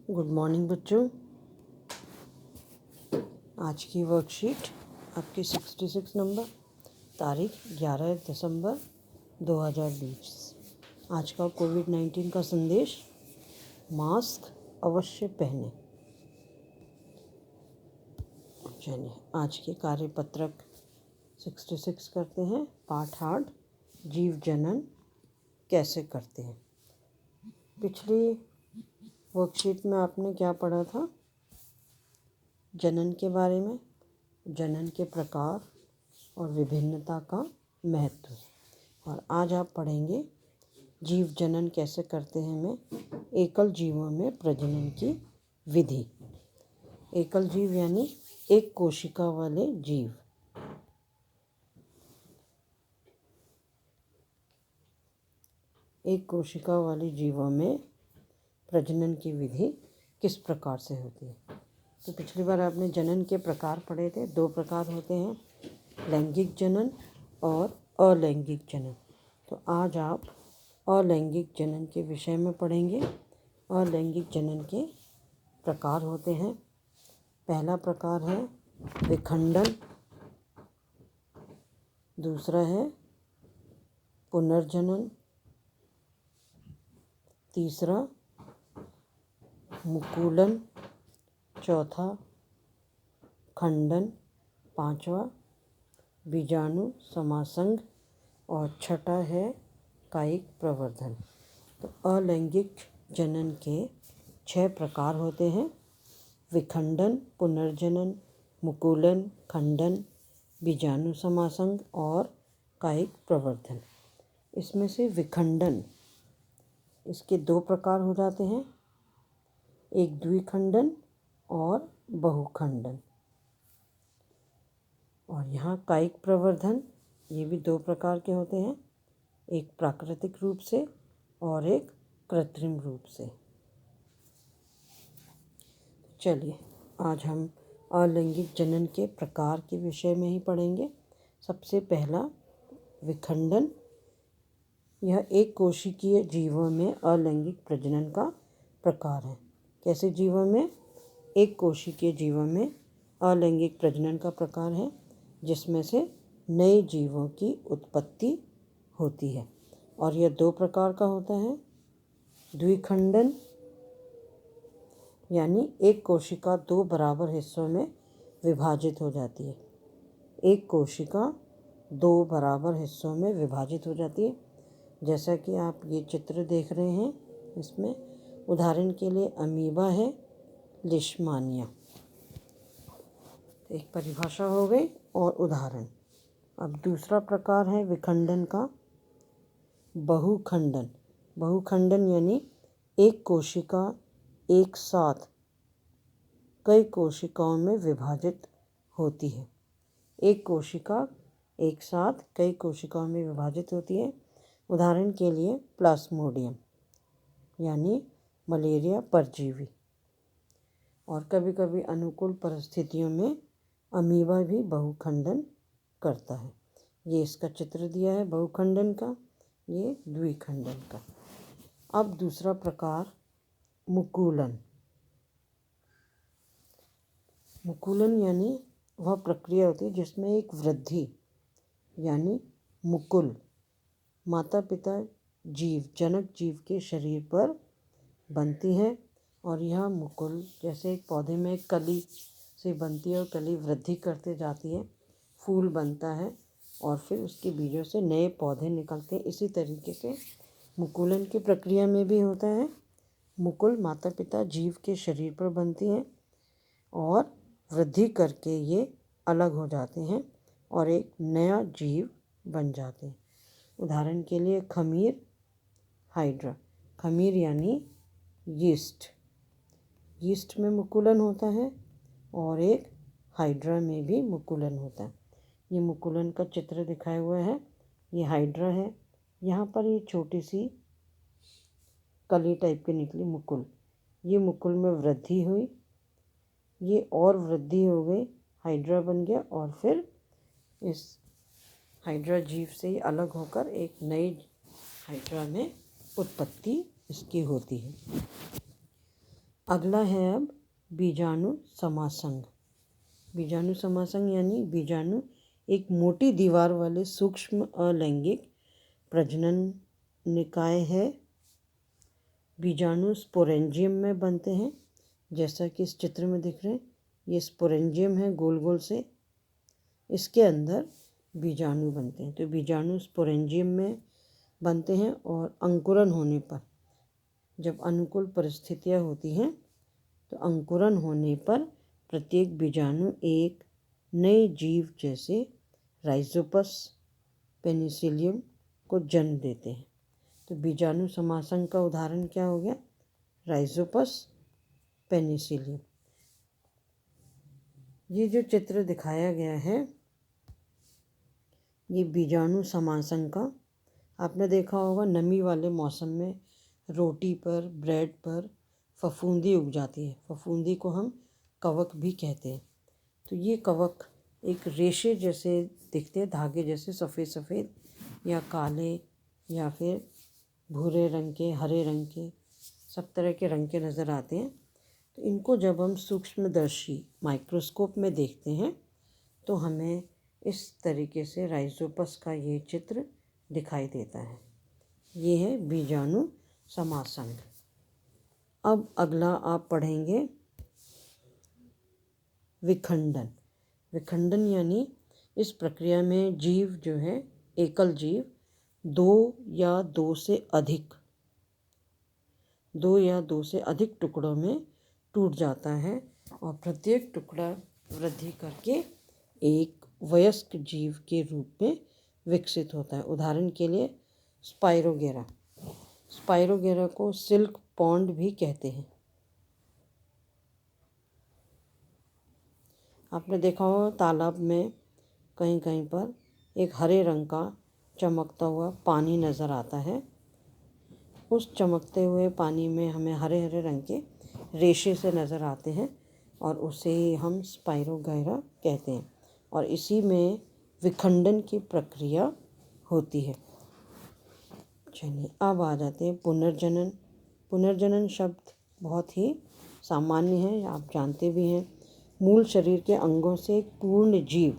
Good morning बच्चों। आज की वर्कशीट आपकी 66 नंबर, तारीख 11 दिसंबर 2020। आज का कोविड-19 का संदेश, मास्क अवश्य पहने। चलिए आज के कार्यपत्रक 66 करते हैं। पाठ 8, जीव जनन कैसे करते हैं। पिछली वर्कशीट में आपने क्या पढ़ा था? जनन के बारे में, जनन के प्रकार और विभिन्नता का महत्व। और आज आप पढ़ेंगे जीव जनन कैसे करते हैं में एकल जीवों में प्रजनन की विधि। एकल जीव यानी एक कोशिका वाले जीव। एक कोशिका वाले जीवों में प्रजनन की विधि किस प्रकार से होती है। तो पिछली बार आपने जनन के प्रकार पढ़े थे। 2 प्रकार होते हैं, लैंगिक जनन और अलैंगिक जनन। तो आज आप अलैंगिक जनन के विषय में पढ़ेंगे। अलैंगिक जनन के प्रकार होते हैं। पहला प्रकार है विखंडन, दूसरा है पुनर्जनन, तीसरा मुकुलन, चौथा खंडन, पांचवा बीजाणु समासंग और छठा है कायिक प्रवर्धन। तो अलैंगिक जनन के 6 प्रकार होते हैं, विखंडन, पुनर्जनन, मुकुलन, खंडन, बीजाणु समासंग और कायिक प्रवर्धन। इसमें से विखंडन, इसके 2 प्रकार हो जाते हैं, एक द्विखंडन और बहुखंडन। और यहाँ कायिक प्रवर्धन, ये भी 2 प्रकार के होते हैं, एक प्राकृतिक रूप से और एक कृत्रिम रूप से। चलिए आज हम अलैंगिक जनन के प्रकार के विषय में ही पढ़ेंगे। सबसे पहला विखंडन, यह एक कोशिकीय जीवों में अलैंगिक प्रजनन का प्रकार है। कैसे जीवों में? एक कोशिकीय जीवों में अलैंगिक प्रजनन का प्रकार है, जिसमें से नए जीवों की उत्पत्ति होती है। और यह 2 प्रकार का होता है, द्विखंडन यानी एक कोशिका 2 बराबर हिस्सों में विभाजित हो जाती है। एक कोशिका 2 बराबर हिस्सों में विभाजित हो जाती है, जैसा कि आप ये चित्र देख रहे हैं। इसमें उदाहरण के लिए अमीबा है, लिशमानिया। एक परिभाषा हो गई और उदाहरण। अब दूसरा प्रकार है विखंडन का बहुखंडन। बहुखंडन यानी एक कोशिका एक साथ कई कोशिकाओं में विभाजित होती है। एक कोशिका एक साथ कई कोशिकाओं में विभाजित होती है। उदाहरण के लिए प्लाज्मोडियम यानी मलेरिया परजीवी। और कभी कभी अनुकूल परिस्थितियों में अमीबा भी बहुखंडन करता है। ये इसका चित्र दिया है बहुखंडन का, ये द्विखंडन का। अब दूसरा प्रकार मुकुलन। मुकुलन यानी वह प्रक्रिया होती है जिसमें एक वृद्धि यानी मुकुल माता पिता जीव, जनक जीव के शरीर पर बनती है। और यह मुकुल जैसे एक पौधे में एक कली से बनती है और कली वृद्धि करते जाती है, फूल बनता है और फिर उसके बीजों से नए पौधे निकलते हैं। इसी तरीके से मुकुलन की प्रक्रिया में भी होता है। मुकुल माता पिता जीव के शरीर पर बनती हैं और वृद्धि करके ये अलग हो जाते हैं और एक नया जीव बन जाते हैं। उदाहरण के लिए खमीर, हाइड्रा। खमीर यानी यीस्ट, यीस्ट में मुकुलन होता है और एक हाइड्रा में भी मुकुलन होता है। ये मुकुलन का चित्र दिखाया हुआ है, ये हाइड्रा है। यहाँ पर ये छोटी सी कली टाइप की निकली मुकुल, ये मुकुल में वृद्धि हुई, ये और वृद्धि हो गई, हाइड्रा बन गया और फिर इस हाइड्रा जीव से ही अलग होकर एक नई हाइड्रा में उत्पत्ति इसकी होती है। अगला है अब बीजाणु समासंग। बीजाणु समासंग यानी बीजाणु एक मोटी दीवार वाले सूक्ष्म अलैंगिक प्रजनन निकाय है। बीजाणु स्पोरेंजियम में बनते हैं, जैसा कि इस चित्र में दिख रहे हैं। ये स्पोरेंजियम है गोल गोल से, इसके अंदर बीजाणु बनते हैं। तो बीजाणु स्पोरेंजियम में बनते हैं और अंकुरन होने पर, जब अनुकूल परिस्थितियाँ होती हैं तो अंकुरन होने पर प्रत्येक बीजाणु एक नए जीव जैसे राइजोपस पेनिसिलियम को जन्म देते हैं। तो बीजाणु समासंग का उदाहरण क्या हो गया? Rhizopus Penicillium. ये जो चित्र दिखाया गया है ये बीजाणु समासंग का। आपने देखा होगा नमी वाले मौसम में रोटी पर, ब्रेड पर फफूंदी उग जाती है। फफूंदी को हम कवक भी कहते हैं। तो ये कवक एक रेशे जैसे दिखते हैं, धागे जैसे सफ़ेद सफ़ेद या काले या फिर भूरे रंग के, हरे रंग के, सब तरह के रंग के नज़र आते हैं। तो इनको जब हम सूक्ष्मदर्शी माइक्रोस्कोप में देखते हैं तो हमें इस तरीके से राइजोपस का ये चित्र दिखाई देता है। ये है बीजाणु समासंग। अब अगला आप पढ़ेंगे विखंडन। विखंडन यानी इस प्रक्रिया में जीव जो है, एकल जीव दो या दो से अधिक टुकड़ों में टूट जाता है और प्रत्येक टुकड़ा वृद्धि करके एक वयस्क जीव के रूप में विकसित होता है। उदाहरण के लिए स्पाइरोगेरा। स्पाइरोगेरा को सिल्क पॉन्ड भी कहते हैं। आपने देखा हो तालाब में कहीं कहीं पर एक हरे रंग का चमकता हुआ पानी नज़र आता है। उस चमकते हुए पानी में हमें हरे हरे रंग के रेशे से नज़र आते हैं और उसे हम स्पाइरोगेरा कहते हैं। और इसी में विखंडन की प्रक्रिया होती है। चलिए अब आ जाते हैं पुनर्जनन। पुनर्जनन शब्द बहुत ही सामान्य है, आप जानते भी हैं। मूल शरीर के अंगों से एक पूर्ण जीव,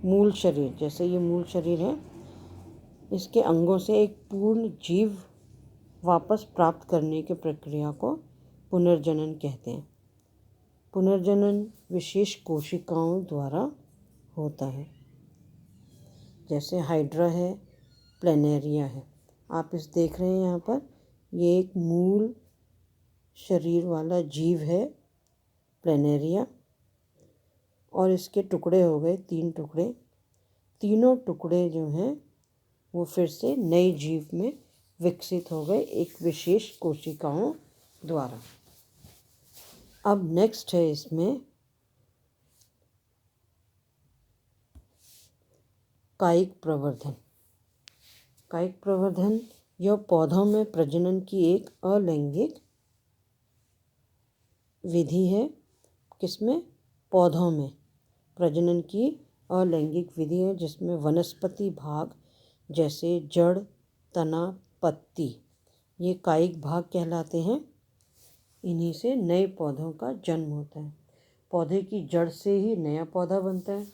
मूल शरीर जैसे ये मूल शरीर है, इसके अंगों से एक पूर्ण जीव वापस प्राप्त करने की प्रक्रिया को पुनर्जनन कहते हैं। पुनर्जनन विशेष कोशिकाओं द्वारा होता है, जैसे हाइड्रा है, प्लेनेरिया है। आप इस देख रहे हैं यहाँ पर, ये एक मूल शरीर वाला जीव है प्लेनेरिया, और इसके टुकड़े हो गए 3 टुकड़े। तीनों टुकड़े जो हैं वो फिर से नए जीव में विकसित हो गए एक विशेष कोशिकाओं द्वारा। अब नेक्स्ट है इसमें कायिक प्रवर्धन। कायिक प्रवर्धन यह पौधों में प्रजनन की एक अलैंगिक विधि है। किसमें? पौधों में प्रजनन की अलैंगिक विधि है, जिसमें वनस्पति भाग जैसे जड़, तना, पत्ती ये कायिक भाग कहलाते हैं। इन्हीं से नए पौधों का जन्म होता है। पौधे की जड़ से ही नया पौधा बनता है,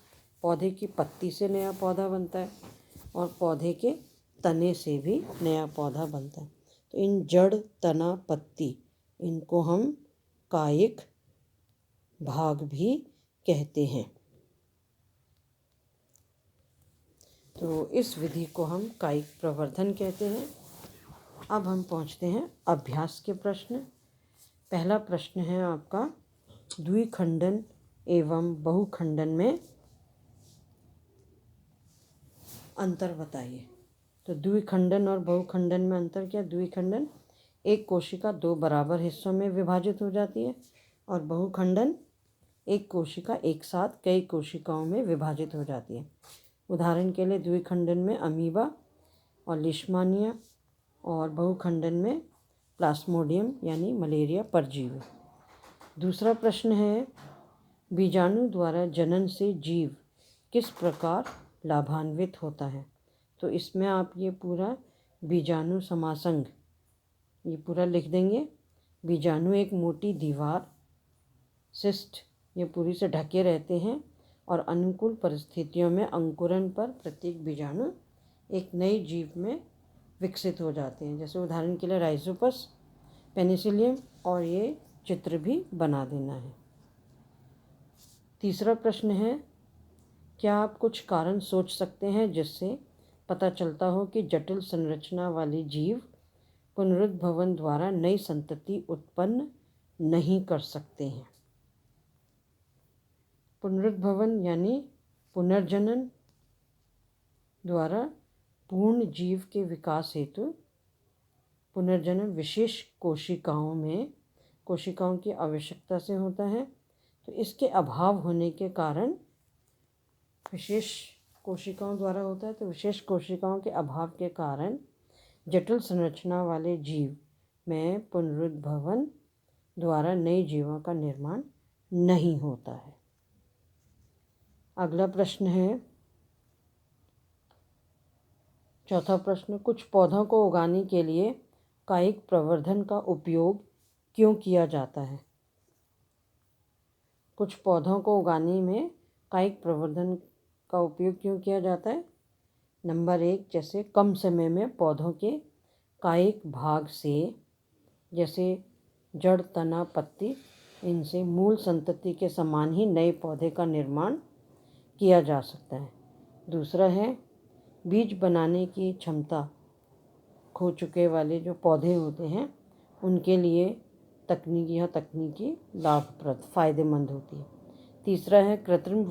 पौधे की पत्ती से नया पौधा बनता है और पौधे के तने से भी नया पौधा बनता है। तो इन जड़, तना, पत्ती इनको हम कायिक भाग भी कहते हैं। तो इस विधि को हम कायिक प्रवर्धन कहते हैं। अब हम पहुंचते हैं अभ्यास के प्रश्न। पहला प्रश्न है आपका, द्विखंडन एवं बहुखंडन में अंतर बताइए। तो द्विखंडन और बहुखंडन में अंतर क्या? द्विखंडन एक कोशिका 2 बराबर हिस्सों में विभाजित हो जाती है और बहुखंडन एक कोशिका एक साथ कई कोशिकाओं में विभाजित हो जाती है। उदाहरण के लिए द्विखंडन में अमीबा और लिशमानिया और बहुखंडन में प्लाज्मोडियम यानी मलेरिया परजीवी। दूसरा प्रश्न है, बीजाणु द्वारा जनन से जीव किस प्रकार लाभान्वित होता है। तो इसमें आप ये पूरा बीजाणु समासंग ये पूरा लिख देंगे। बीजाणु एक मोटी दीवार सिस्ट ये पूरी से ढके रहते हैं और अनुकूल परिस्थितियों में अंकुरन पर प्रत्येक बीजाणु एक नई जीव में विकसित हो जाते हैं। जैसे उदाहरण के लिए राइजोपस, पेनिसिलियम, और ये चित्र भी बना देना है। तीसरा प्रश्न है, क्या आप कुछ कारण सोच सकते हैं जिससे पता चलता हो कि जटिल संरचना वाली जीव पुनरुद्भवन द्वारा नई संतति उत्पन्न नहीं कर सकते हैं। पुनरुद्भवन यानी पुनर्जनन द्वारा पूर्ण जीव के विकास हेतु पुनर्जनन विशेष कोशिकाओं की आवश्यकता से होता है। तो इसके अभाव होने के कारण विशेष कोशिकाओं द्वारा होता है। तो विशेष कोशिकाओं के अभाव के कारण जटिल संरचना वाले जीव में पुनरुद्भवन द्वारा नई जीवों का निर्माण नहीं होता है। अगला प्रश्न है, चौथा प्रश्न, कुछ पौधों को उगाने के लिए कायिक प्रवर्धन का उपयोग क्यों किया जाता है? कुछ पौधों को उगाने में कायिक प्रवर्धन का उपयोग क्यों किया जाता है? नंबर 1, जैसे कम समय में पौधों के कायिक भाग से, जैसे जड़, तना, पत्ती, इनसे मूल संतति के समान ही नए पौधे का निर्माण किया जा सकता है। दूसरा है, बीज बनाने की क्षमता खो चुके वाले जो पौधे होते हैं उनके लिए तकनीकी लाभप्रद फ़ायदेमंद होती है। तीसरा है, कृत्रिम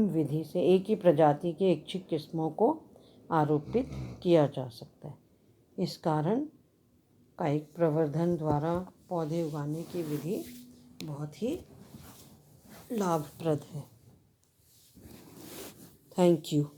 विधि से एक ही प्रजाति के इच्छित किस्मों को आरोपित किया जा सकता है। इस कारण कायिक प्रवर्धन द्वारा पौधे उगाने की विधि बहुत ही लाभप्रद है। Thank you.